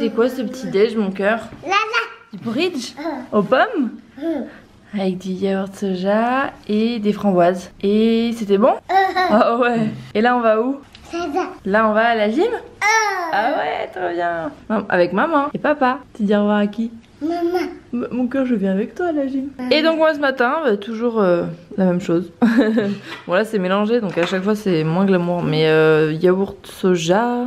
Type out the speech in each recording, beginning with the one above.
c'était quoi ce petit déj mon cœur? Du porridge aux pommes avec du yaourt soja et des framboises. Et c'était bon? Ah ouais. Et là on va où? Là on va à la gym? Ah ouais, trop bien. Avec maman et papa. Tu dis au revoir à qui? Maman. Mon cœur, je viens avec toi à la gym. Et donc moi ce matin, toujours la même chose. Bon là c'est mélangé, donc à chaque fois c'est moins glamour. Mais yaourt soja,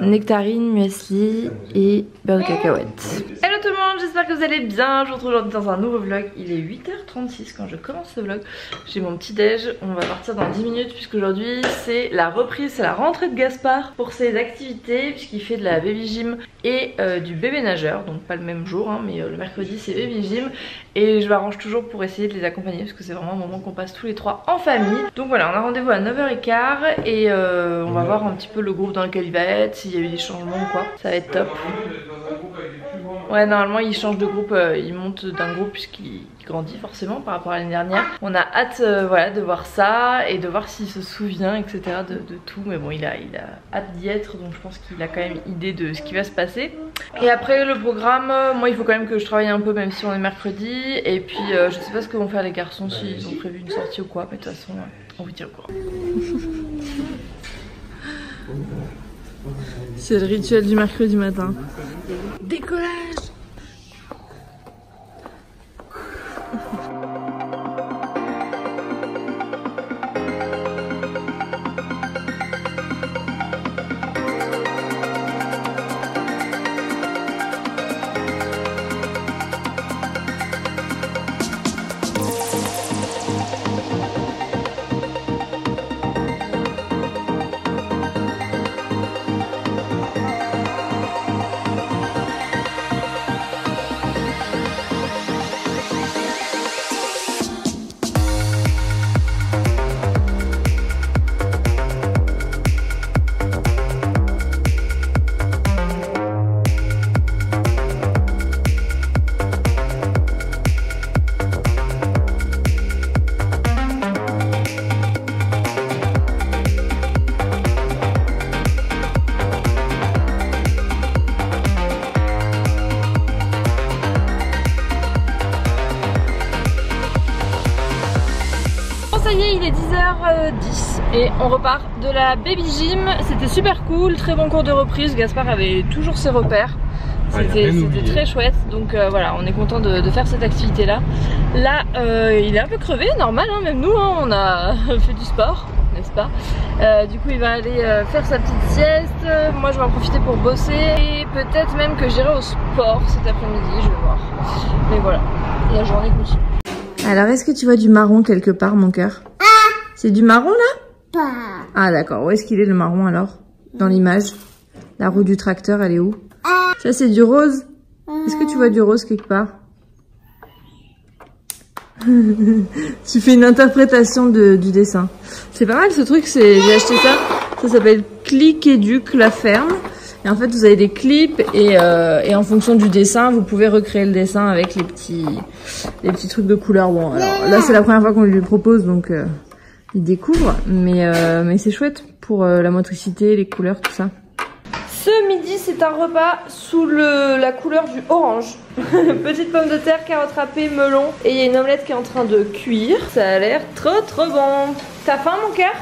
nectarine, muesli et beurre de cacahuète. Hello tout le monde, j'espère que vous allez bien. Je vous retrouve aujourd'hui dans un nouveau vlog. Il est 8h36 quand je commence ce vlog. J'ai mon petit déj, on va partir dans 10 minutes puisqu'aujourd'hui c'est la reprise, c'est la rentrée de Gaspard pour ses activités puisqu'il fait de la baby gym et du bébé nageur. Donc pas le même jour hein, mais le mercredi c'est baby gym et je m'arrange toujours pour essayer de les accompagner parce que c'est vraiment un moment qu'on passe tous les trois en famille. Donc voilà, on a rendez-vous à 9h15 et on va voir un petit peu le groupe dans lequel il va être, s'il y a eu des changements ou quoi. Ça va être top. Ouais, normalement il change de groupe, il monte d'un groupe puisqu'il grandit forcément par rapport à l'année dernière. On a hâte voilà, de voir ça et de voir s'il se souvient etc de tout. Mais bon il a hâte d'y être, donc je pense qu'il a quand même idée de ce qui va se passer. Et après le programme, moi il faut quand même que je travaille un peu même si on est mercredi. Et puis je sais pas ce que vont faire les garçons, s'ils ont prévu une sortie ou quoi. Mais de toute façon on vous tient au courant. C'est le rituel du mercredi matin. Décollage. Ça y est, il est 10h10 et on repart de la baby gym. C'était super cool, très bon cours de reprise. Gaspard avait toujours ses repères. C'était très chouette. Donc voilà, on est content de faire cette activité là. Là, il est un peu crevé, normal, hein, même nous, hein, on a fait du sport, n'est-ce pas? Du coup, il va aller faire sa petite sieste. Moi, je vais en profiter pour bosser. Et peut-être même que j'irai au sport cet après-midi, je vais voir. Mais voilà, la journée continue. Alors, est-ce que tu vois du marron quelque part, mon cœur? C'est du marron, là? Ah, d'accord. Où est-ce qu'il est, le marron, alors? Dans l'image? La roue du tracteur, elle est où? Ça, c'est du rose? Est-ce que tu vois du rose quelque part? Tu fais une interprétation du dessin. C'est pas mal, ce truc. J'ai acheté ça. Ça s'appelle Click Éduc la ferme. Et en fait, vous avez des clips et en fonction du dessin, vous pouvez recréer le dessin avec les petits trucs de couleur. Bon, alors là, c'est la première fois qu'on lui propose, donc il découvre. Mais c'est chouette pour la motricité, les couleurs, tout ça. Ce midi, c'est un repas sous la couleur du orange. Petite pomme de terre, carotte râpée, melon. Et il y a une omelette qui est en train de cuire. Ça a l'air trop bon. T'as faim, mon cœur?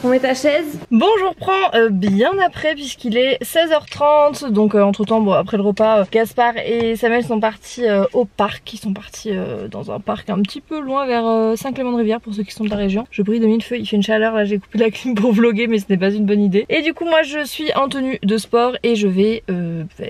On met ta chaise. Bon, je reprends bien après puisqu'il est 16h30. Donc entre temps, bon, après le repas, Gaspard et Samuel sont partis au parc. Ils sont partis dans un parc un petit peu loin vers Saint-Clément-de-Rivière pour ceux qui sont de la région. Je brille de mille feux, il fait une chaleur. Là, j'ai coupé la clim pour vlogger, mais ce n'est pas une bonne idée. Et du coup, moi, je suis en tenue de sport et je vais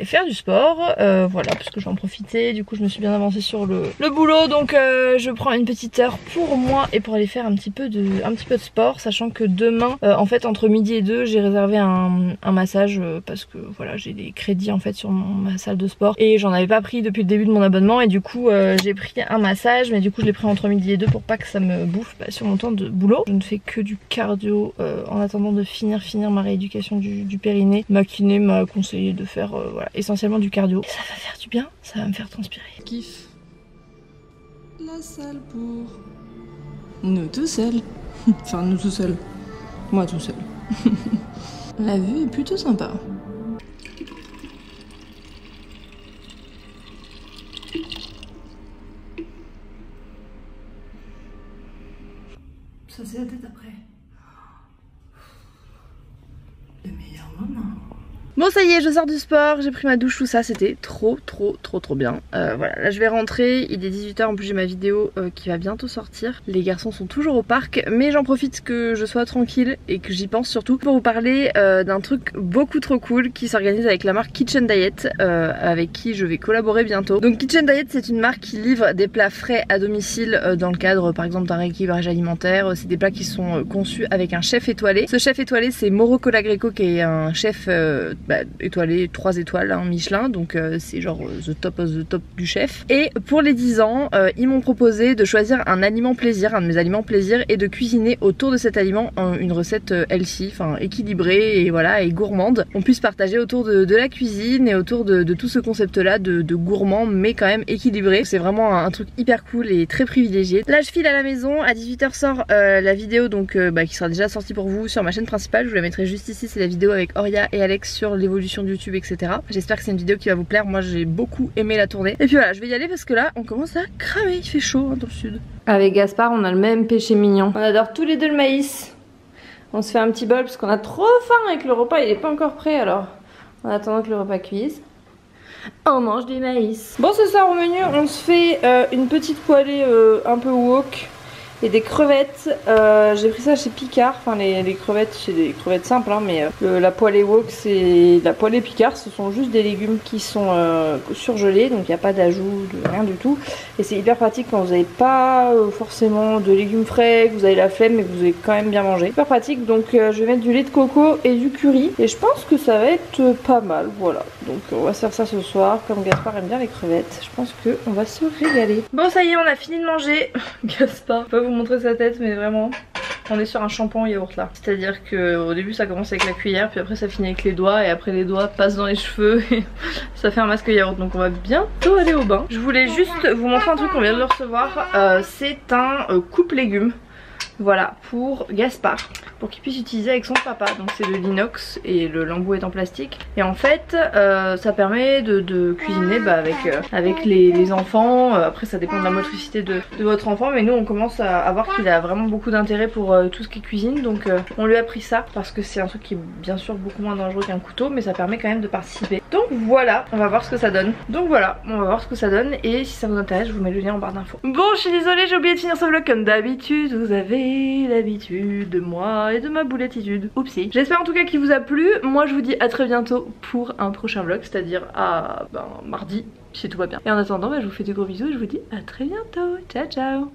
faire du sport. Voilà, parce que je vais en profiter. Du coup, je me suis bien avancée sur le boulot. Donc, je prends une petite heure pour moi et pour aller faire un petit peu de sport, sachant que demain, en fait, entre midi et 2, j'ai réservé un massage parce que voilà, j'ai des crédits en fait sur ma salle de sport et j'en avais pas pris depuis le début de mon abonnement et du coup j'ai pris un massage, mais du coup je l'ai pris entre midi et 2 pour pas que ça me bouffe sur mon temps de boulot. Je ne fais que du cardio en attendant de finir ma rééducation du périnée. Ma kiné m'a conseillé de faire voilà, essentiellement du cardio. Et ça va faire du bien, ça va me faire transpirer. Kiffe la salle pour nous tout seuls. Enfin nous tout seuls. Moi tout seul. La vue est plutôt sympa. Bon ça y est, je sors du sport, j'ai pris ma douche, tout ça, c'était trop bien. Voilà, là je vais rentrer, il est 18 h, en plus j'ai ma vidéo qui va bientôt sortir. Les garçons sont toujours au parc, mais j'en profite que je sois tranquille et que j'y pense surtout pour vous parler d'un truc beaucoup trop cool qui s'organise avec la marque Kitchen Diet, avec qui je vais collaborer bientôt. Donc Kitchen Diet, c'est une marque qui livre des plats frais à domicile dans le cadre par exemple d'un rééquilibrage alimentaire. C'est des plats qui sont conçus avec un chef étoilé. Ce chef étoilé, c'est Mauro Colagreco, qui est un chef étoilé 3 étoiles hein, Michelin, donc c'est genre the top of the top du chef. Et pour les 10 ans, ils m'ont proposé de choisir un aliment plaisir, un de mes aliments plaisir, et de cuisiner autour de cet aliment une recette healthy, enfin équilibrée et voilà, et gourmande. On puisse partager autour de la cuisine et autour de tout ce concept là de gourmand mais quand même équilibré. C'est vraiment un truc hyper cool et très privilégié. Là je file à la maison, à 18 h sort la vidéo donc qui sera déjà sortie pour vous sur ma chaîne principale. Je vous la mettrai juste ici, c'est la vidéo avec Oria et Alex sur l'évolution de YouTube, etc. J'espère que c'est une vidéo qui va vous plaire, moi j'ai beaucoup aimé la tourner. Et puis voilà, je vais y aller parce que là on commence à cramer, il fait chaud hein, dans le sud. Avec Gaspard on a le même péché mignon. On adore tous les deux le maïs. On se fait un petit bol parce qu'on a trop faim et que le repas il est pas encore prêt, alors en attendant que le repas cuise, on mange du maïs. Bon ce soir au menu on se fait une petite poêlée un peu wok et des crevettes. J'ai pris ça chez Picard, enfin les crevettes, c'est des crevettes simples hein, mais la poêlée wok c'est la poêlée Picard, ce sont juste des légumes qui sont surgelés, donc il n'y a pas d'ajout de rien du tout, et c'est hyper pratique quand vous n'avez pas forcément de légumes frais, que vous avez la flemme mais que vous avez quand même bien mangé. Hyper pratique, donc je vais mettre du lait de coco et du curry et je pense que ça va être pas mal, voilà. Donc on va se faire ça ce soir, comme Gaspard aime bien les crevettes, je pense qu'on va se régaler. Bon ça y est, on a fini de manger. Gaspard, je peux pas vous montrer sa tête mais vraiment on est sur un shampoing yaourt là, c'est à dire que au début ça commence avec la cuillère, puis après ça finit avec les doigts, et après les doigts passent dans les cheveux et ça fait un masque yaourt. Donc on va bientôt aller au bain. Je voulais juste vous montrer un truc qu'on vient de le recevoir, c'est un coupe légumes. Voilà, pour Gaspard, pour qu'il puisse utiliser avec son papa. Donc c'est de l'inox et le lembrou est en plastique. Et en fait ça permet de cuisiner avec les enfants. Après ça dépend de la motricité de votre enfant, mais nous on commence à voir qu'il a vraiment beaucoup d'intérêt pour tout ce qui est cuisine. Donc on lui a pris ça parce que c'est un truc qui est bien sûr beaucoup moins dangereux qu'un couteau, mais ça permet quand même de participer. Donc voilà, on va voir ce que ça donne. Donc voilà, on va voir ce que ça donne, et si ça vous intéresse je vous mets le lien en barre d'infos. Bon je suis désolée, j'ai oublié de finir ce vlog comme d'habitude. Vous avez l'habitude de moi et de ma boulettitude. Oupsie. J'espère en tout cas qu'il vous a plu. Moi je vous dis à très bientôt pour un prochain vlog, c'est-à-dire à mardi si tout va bien. Et en attendant je vous fais des gros bisous et je vous dis à très bientôt. Ciao ciao.